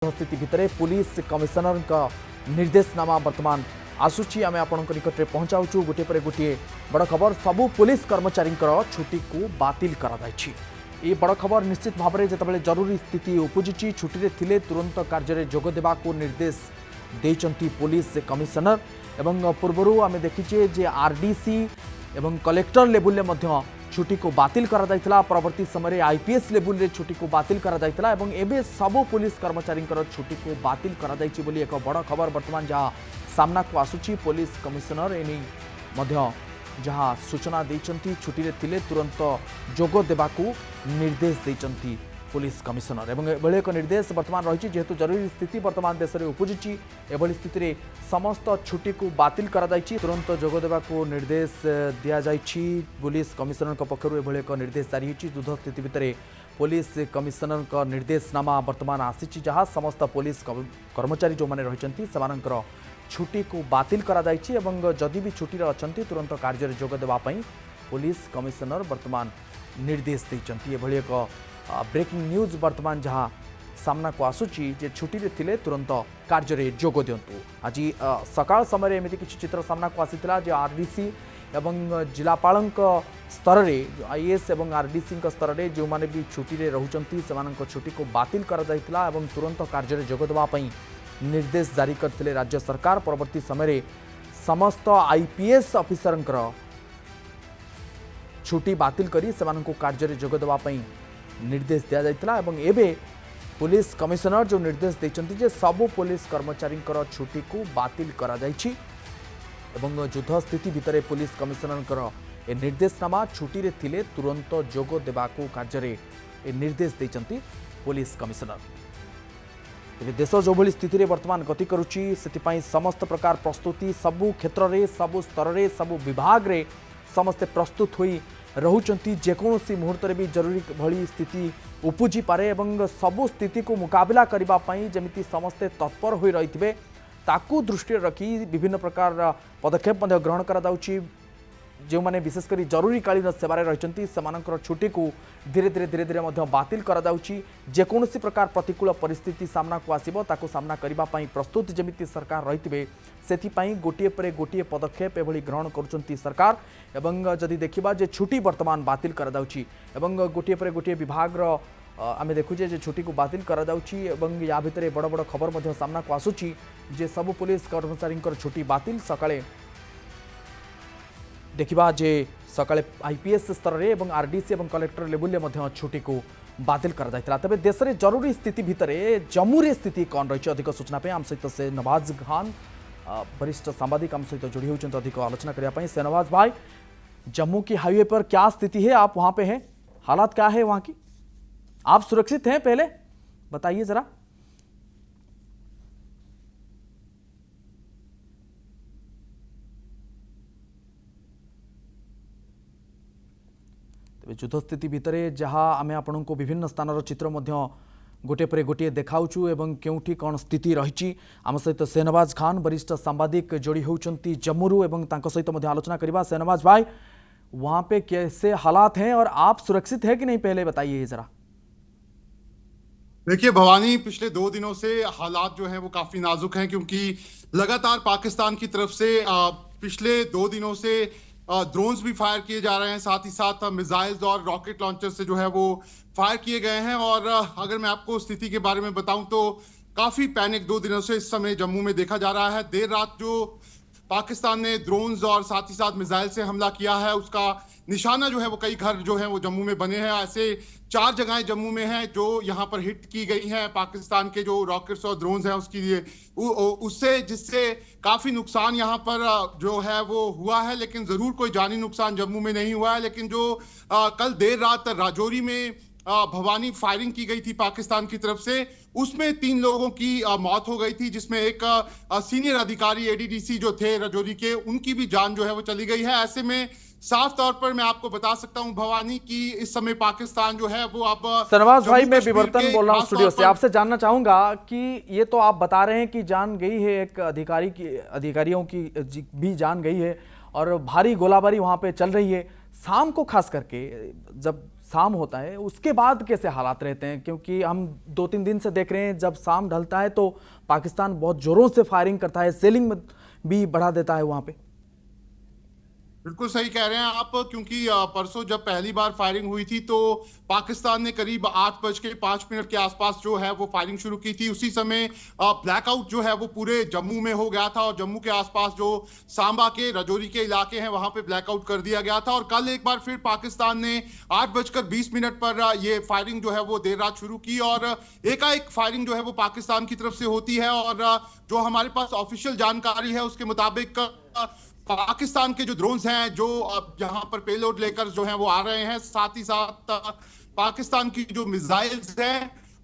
स्थिति भितर police commissioner का निर्देशनामा वर्तमान आसूची आम आपण निकट में पहुंचाऊँ गोटे पर गोटे बड़ खबर सबू पुलिस कर्मचारी छुट्टी को बातिल ये बड़ खबर निश्चित भाव में जितेबाला जरूरी स्थिति उपजी छुट्टी थे तुरंत कार्य जोग देवा निर्देश देइचंती पुलिस कमिशनर एवं पूर्वर आम देखीचे जे आरडीसी एवं कलेक्टर लेवल में छुट्टी को बातिल करा जायतिला परवर्ती समय आईपीएस लेवल रे छुट्टी को बातिल करा जायतिला एवं एबे सबो पुलिस कर्मचारी छुट्टी को बातिल करा जायछि बोली एक बड़ खबर वर्तमान जहाँ सामना को आसुछि पुलिस कमिशनर एनी मध्य जहाँ सूचना देइचंती छुट्टी रे थिले तुरंत जोग देबाकू निर्देश देइचंती पुलिस कमिशनर एवं एभली एक निर्देश वर्तमान रही जेहेतु जरूरी स्थिति वर्तमान देश में उपजी एभली स्थिति रे समस्त छुट्टी को बातिल करा जायछि तुरंत जोग देबाकू निर्देश दिया जायछि पुलिस कमिशनर पक्षरु एभली एक निर्देश जारी होछि युद्ध स्थिति भितर पुलिस कमिशनर का निर्देशनामा वर्तमान आसीछि जहाँ समस्त पुलिस कर्मचारी जो माने रहिचंती सेमानकर छुट्टी को बातिल करा जायछि एवं जदि भी छुट्टी अछंती तुरंत कार्य रे जोग देबा पई पुलिस कमिशनर वर्तमान निर्देश दैचंती एभली एक ब्रेकिंग न्यूज वर्तमान जहाँ सामना को आसूची जे छुट्टी रे थिले तुरंत कार्य रे जोग दियंतु आज सकाळ समय एमिति किछि चित्र सामना को आसीतिला जे आरडीसी एवं जिलापालक स्तर रे आईएएस एवं आरडीसी स्तर रे जो माने भी छुट्टी रे रहउचंती सेमानक छुट्टी को बातिल करा जायतिला एवं तुरंत कार्य रे जोग देबा पई निर्देश जारी करथिले राज्य सरकार परवर्ती समय समस्त आईपीएस ऑफिसरंकर छुट्टी बातिल करी सेमानक कार्य रे जोग देबा पई निर्देश दिया जायतिला एवं एबे पुलिस कमिशनर जो निर्देश देइचंती जे सबो पुलिस कर्मचारी छुट्टी को बातिल करा जायछि एवं युद्ध स्थिति भितर पुलिस कमिशनर ए निर्देशनामा छुट्टी रे थिले तुरंत जोग देबाकू कार्य रे ए निर्देश देइचंती पुलिस कमिशनर तेज देश जो भली स्थिति रे वर्तमान गति करुछि सेतिपई समस्त प्रकार प्रस्तुति सबु क्षेत्र रे सबु स्तर रे सबु विभाग रे समस्ते प्रस्तुत होई रहुचंती जेकोसी मुहूर्त भी जरूरी भली स्थिति उपजी पारे एवं सबु स्थिति को मुकाबला करबा पई जेमिति समस्ते तत्पर होई रहिथिबे ताकू दृष्टि रखी विभिन्न प्रकार पदक्षेप ग्रहण करा जाउछि जो माने विशेषकर जरूरीकालीन सेवार रही सेमानकर छुट्टी को धीरे धीरे बातिल करा जाउछि जेकोसी प्रकार प्रतिकूल परिस्थिति सामना को आसीबो ताकू सामना करबा पई प्रस्तुत जेमिति सरकार रहिथिबे सेथिपई गोटिए परे गोटिए पदक्षेप एभली ग्रहण करुचंती सरकार एवं जदि देखिबा जे छुट्टी वर्तमान बातिल करा जाउछि एवं गोटिए परे गोटिए विभाग आमे देखुजे जे छुट्टी को बातिल करा जाउछि एवं या भितरे बड़ बड़ खबर मध्य सामना को आसुछि जे सब पुलिस कर्मचारी छुट्टी बातिल सकाळे देखिबा जे सकाळे आईपीएस स्तर रे एवं आरडीसी एवं कलेक्टर लेवल में छुट्टी को बातिल करा जायतिला तबे देश रे जरूरी स्थिति भितर जम्मू रे स्थिति कौन रही अधिक सूचना पे आम सहित से नवाज खान वरिष्ठ सांबादिक आम सहित जोड़ी होती अधिक आलोचना करने से नवाज भाई जम्मू की हाईवे पर क्या स्थिति है आप वहां पे हैं हालात क्या है वहां की आप सुरक्षित हैं पहले बताइए जरा युद्ध स्थिति भितर जहाँ आम आपण को विभिन्न स्थान चित्र गोटे पर गोटे देखाऊँ एवं केउठी कौन स्थिति रही आम सहित सेहनवाज खान वरिष्ठ सांबादिक जोड़ी होती जम्मू एवं सहित आलोचना करवा सेहनवाज भाई वहां पे कैसे हालात हैं और आप सुरक्षित है कि नहीं पहले बताइए जरा। देखिए भवानी पिछले 2 दिनों से हालात जो हैं वो काफी नाजुक हैं क्योंकि लगातार पाकिस्तान की तरफ से पिछले 2 दिनों से ड्रोन्स भी फायर किए जा रहे हैं साथ ही साथ मिसाइल्स और रॉकेट लॉन्चर से जो है वो फायर किए गए हैं और अगर मैं आपको स्थिति के बारे में बताऊं तो काफी पैनिक 2 दिनों से इस समय जम्मू में देखा जा रहा है। देर रात जो पाकिस्तान ने ड्रोन्स और साथ ही साथ मिसाइल से हमला किया है उसका निशाना जो है वो कई घर जो है वो जम्मू में बने हैं। ऐसे 4 जगहें जम्मू में हैं जो यहाँ पर हिट की गई हैं पाकिस्तान के जो रॉकेट्स और ड्रोन्स हैं उसके लिए उससे जिससे काफी नुकसान यहाँ पर जो है वो हुआ है लेकिन जरूर कोई जानी नुकसान जम्मू में नहीं हुआ है। लेकिन जो कल देर रात राजौरी में भवानी फायरिंग की गई थी पाकिस्तान की तरफ से उसमें 3 लोगों की मौत हो गई थी जिसमें एक सीनियर अधिकारी एडीडीसी जो थे राजौरी के उनकी भी जान जो है वो चली गई है। ऐसे में साफ तौर पर मैं आपको बता सकता हूं भवानी कि इस समय पाकिस्तान जो है वो अब सरवाज भाई मैं विवर्तन बोल रहा हूं स्टूडियो से आपसे जानना चाहूंगा कि ये तो आप बता रहे हैं कि जान गई है एक अधिकारियों की भी जान गई है और भारी गोलाबारी वहां पे चल रही है। शाम को खास करके जब शाम होता है उसके बाद कैसे हालात रहते हैं? क्योंकि हम 2-3 दिन से देख रहे हैं जब शाम ढलता है तो पाकिस्तान बहुत जोरों से फायरिंग करता है, सेलिंग भी बढ़ा देता है वहां पे। बिल्कुल सही कह रहे हैं आप, क्योंकि परसों जब पहली बार फायरिंग हुई थी तो पाकिस्तान ने करीब 8:05 के आसपास जो है वो फायरिंग शुरू की थी। उसी समय ब्लैकआउट जो है वो पूरे जम्मू में हो गया था और जम्मू के आसपास जो सांबा के राजौरी के इलाके हैं वहां पे ब्लैकआउट कर दिया गया था। और कल एक बार फिर पाकिस्तान ने 8:20 पर ये फायरिंग जो है वो देर रात शुरू की और एकाएक फायरिंग जो है वो पाकिस्तान की तरफ से होती है। और जो हमारे पास ऑफिशियल जानकारी है उसके मुताबिक पाकिस्तान के जो ड्रोन्स हैं जो अब यहाँ पर पेलोड लेकर जो हैं वो आ रहे हैं, साथ ही साथ पाकिस्तान की जो मिसाइल्स हैं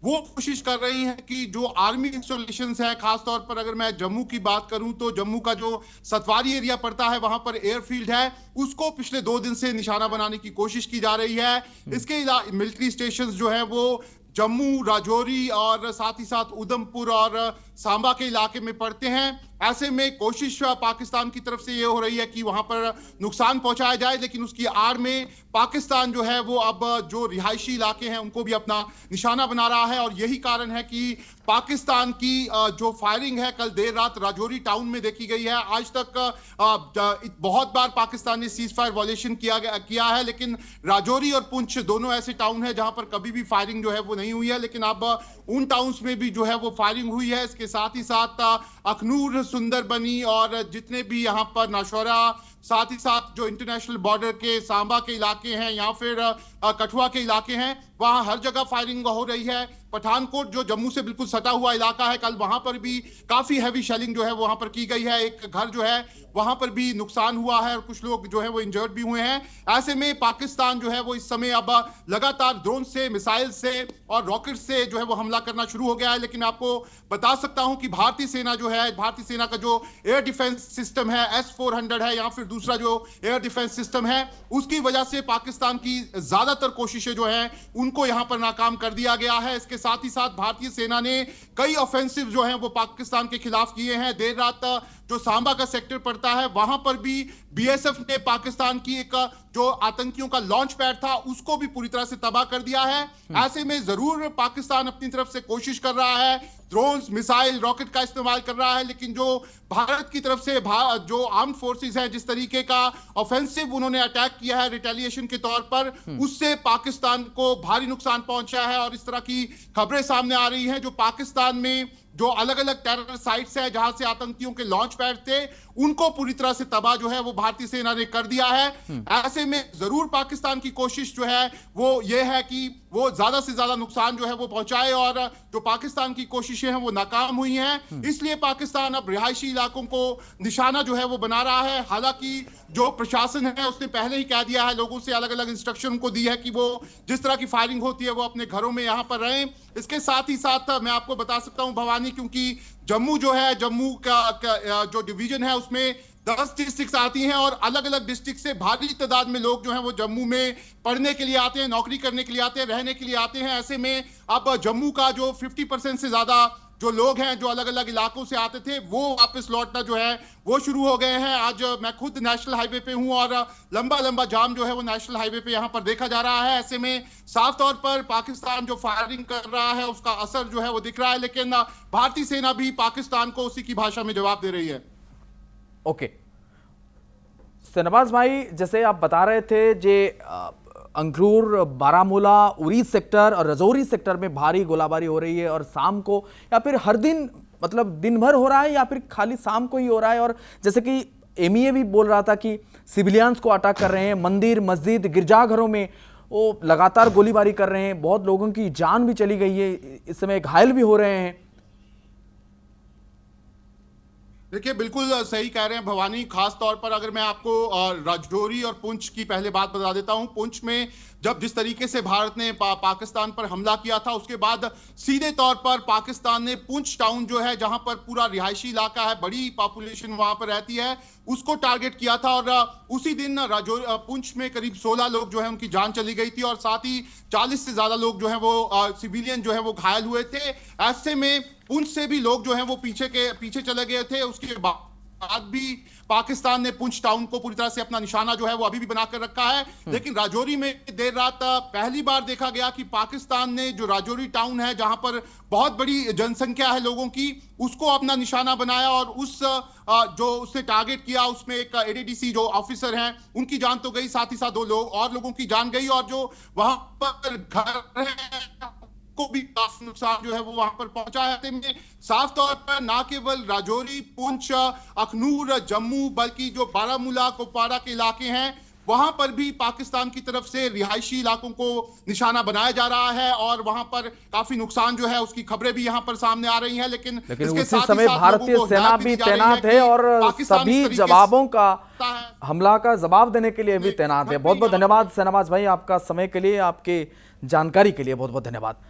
वो कोशिश कर रही हैं कि जो आर्मी इंस्टॉलेशंस हैं, खासतौर पर अगर मैं जम्मू की बात करूं तो जम्मू का जो सतवारी एरिया पड़ता है वहां पर एयरफील्ड है, उसको पिछले 2 दिन से निशाना बनाने की कोशिश की जा रही है। इसके मिलिट्री स्टेशंस जो है वो जम्मू, राजौरी और साथ ही साथ उधमपुर और सांबा के इलाके में पड़ते हैं। ऐसे में कोशिश पाकिस्तान की तरफ से ये हो रही है कि वहां पर नुकसान पहुंचाया जाए, लेकिन उसकी आड़ में पाकिस्तान जो है वो अब जो रिहायशी इलाके हैं उनको भी अपना निशाना बना रहा है। और यही कारण है कि पाकिस्तान की जो फायरिंग है कल देर रात राजौरी टाउन में देखी गई है। आज तक बहुत बार पाकिस्तान ने सीज फायर वॉयलेशन किया है, लेकिन राजौरी और पुंछ दोनों ऐसे टाउन है जहां पर कभी भी फायरिंग जो है वो नहीं हुई है, लेकिन अब उन टाउन्स में भी जो है वो फायरिंग हुई है। इसके साथ ही साथ अखनूर, सुंदरबनी और जितने भी यहाँ पर नौशहरा, साथ ही साथ जो इंटरनेशनल बॉर्डर के सांबा के इलाके हैं या फिर कठुआ के इलाके हैं, वहां हर जगह फायरिंग हो रही है। पठानकोट जो जम्मू से बिल्कुल सटा हुआ इलाका है, कल वहां पर भी काफी हैवी शेलिंग जो है वहां पर की गई है। एक घर जो है वहां पर भी नुकसान हुआ है और कुछ लोग जो है वो इंजर्ड भी हुए हैं। ऐसे में पाकिस्तान जो है वो इस समय अब लगातार ड्रोन से, मिसाइल से और रॉकेट से जो है वो हमला करना शुरू हो गया है। लेकिन आपको बता सकता हूं कि भारतीय सेना जो है, भारतीय सेना का जो एयर डिफेंस सिस्टम है S-400 है या फिर दूसरा जो एयर डिफेंस सिस्टम है, उसकी वजह से पाकिस्तान की ज्यादातर कोशिशें जो है उनको यहां पर नाकाम कर दिया गया है। इसके साथ ही साथ भारतीय सेना ने कई ऑफेंसिव जो हैं वो पाकिस्तान के खिलाफ किए हैं। देर रात जो सांबा का सेक्टर पड़ता है वहां पर भी बीएसएफ ने पाकिस्तान की एक जो आतंकियों का लॉन्च पैड था उसको भी पूरी तरह से तबाह कर दिया है। ऐसे में जरूर पाकिस्तान अपनी तरफ से कोशिश कर रहा है, ड्रोन्स, मिसाइल, रॉकेट का इस्तेमाल कर रहा है, लेकिन जो भारत की तरफ से जो आर्म्ड फोर्सेस हैं, जिस तरीके का ऑफेंसिव उन्होंने अटैक किया है रिटेलिएशन के तौर पर, उससे पाकिस्तान को भारी नुकसान पहुंचा है। और इस तरह की खबरें सामने आ रही हैं जो पाकिस्तान में जो अलग अलग टेरर साइट्स है जहां से आतंकियों के लॉन्च पैड थे उनको पूरी तरह से तबाह जो है वो भारतीय सेना ने कर दिया है। ऐसे में जरूर पाकिस्तान की कोशिश जो है वो ये है कि वो ज्यादा से ज्यादा नुकसान जो है वो पहुंचाए और जो पाकिस्तान की कोशिशें हैं वो नाकाम हुई हैं। इसलिए पाकिस्तान अब रिहायशी इलाकों को निशाना जो है वो बना रहा है। हालांकि जो प्रशासन है उसने पहले ही कह दिया है, लोगों से अलग अलग इंस्ट्रक्शन को दी है कि वो जिस तरह की फायरिंग होती है वो अपने घरों में यहां पर रहें। इसके साथ ही साथ मैं आपको बता सकता हूं भवानी, क्योंकि जम्मू जो है, जम्मू का जो डिवीजन है उसमें 10 डिस्ट्रिक्ट आती हैं और अलग अलग डिस्ट्रिक्ट से भारी तादाद में लोग जो हैं वो जम्मू में पढ़ने के लिए आते हैं, नौकरी करने के लिए आते हैं, रहने के लिए आते हैं। ऐसे में अब जम्मू का जो 50% से ज्यादा जो लोग हैं जो अलग अलग इलाकों से आते थे वो वापस लौटना जो है वो शुरू हो गए हैं। आज मैं खुद नेशनल हाईवे पे हूं और लंबा लंबा जाम जो है वो नेशनल हाईवे पे यहां पर देखा जा रहा है। ऐसे में साफ तौर पर पाकिस्तान जो फायरिंग कर रहा है उसका असर जो है वो दिख रहा है, लेकिन भारतीय सेना भी पाकिस्तान को उसी की भाषा में जवाब दे रही है। ओके शहनवाज भाई, जैसे आप बता रहे थे जे अंगूर, बारामूला, उरी सेक्टर और रजौरी सेक्टर में भारी गोलाबारी हो रही है और शाम को या फिर हर दिन, मतलब दिन भर हो रहा है या फिर खाली शाम को ही हो रहा है। और जैसे कि एमईए भी बोल रहा था कि सिविलियंस को अटैक कर रहे हैं, मंदिर, मस्जिद, गिरजाघरों में वो लगातार गोलीबारी कर रहे हैं, बहुत लोगों की जान भी चली गई है, इस समय घायल भी हो रहे हैं। देखिए बिल्कुल सही कह रहे हैं भवानी। खास तौर पर अगर मैं आपको राजौरी और पुंछ की पहले बात बता देता हूं। पुंछ में जब जिस तरीके से भारत ने पाकिस्तान पर हमला किया था उसके बाद सीधे तौर पर पाकिस्तान ने पुंछ टाउन जो है जहां पर पूरा रिहायशी इलाका है, बड़ी पॉपुलेशन वहां पर रहती है, उसको टारगेट किया था। और उसी दिन पुंछ में करीब 16 लोग जो है उनकी जान चली गई थी और साथ ही 40 से ज्यादा लोग जो है वो सिविलियन जो है वो घायल हुए थे। ऐसे में पुंछ से भी लोग जो है वो पीछे चले गए थे। उसके बाद बाद भी पाकिस्तान ने पुंछ टाउन को पूरी तरह से अपना निशाना जो है वो अभी भी बनाकर रखा है। लेकिन राजौरी में देर रात पहली बार देखा गया कि पाकिस्तान ने जो राजौरी टाउन है, जहां पर बहुत बड़ी जनसंख्या है लोगों की, उसको अपना निशाना बनाया और उस जो उसने टारगेट किया उसमें एक एडीडीसी जो ऑफिसर हैं उनकी जान तो गई, साथ ही साथ 2 लोग और लोगों की जान गई, और जो वहां पर घर है को भी काफी नुकसान जो है वो वहां पर पहुंचा है। ऐसे में साफ तौर पर ना केवल राजौरी, पुंछ, अखनूर, जम्मू, बल्कि जो बारामूला, कुपवाड़ा के इलाके हैं वहां पर भी पाकिस्तान की तरफ से रिहायशी इलाकों को निशाना बनाया जा रहा है और वहां पर काफी नुकसान जो है उसकी खबरें भी यहां पर सामने आ रही हैं। लेकिन इसके उसी साथ ही समय साथ भारतीय लोगों को सेना हिदायत भी दी जा रही तैनात कि है और पाकिस्तान सभी इस तरीके जवाबों का है। हमला का जवाब देने के लिए भी तैनात है। बहुत बहुत धन्यवाद शहनवाज भाई, आपका समय के लिए, आपके जानकारी के लिए बहुत बहुत धन्यवाद।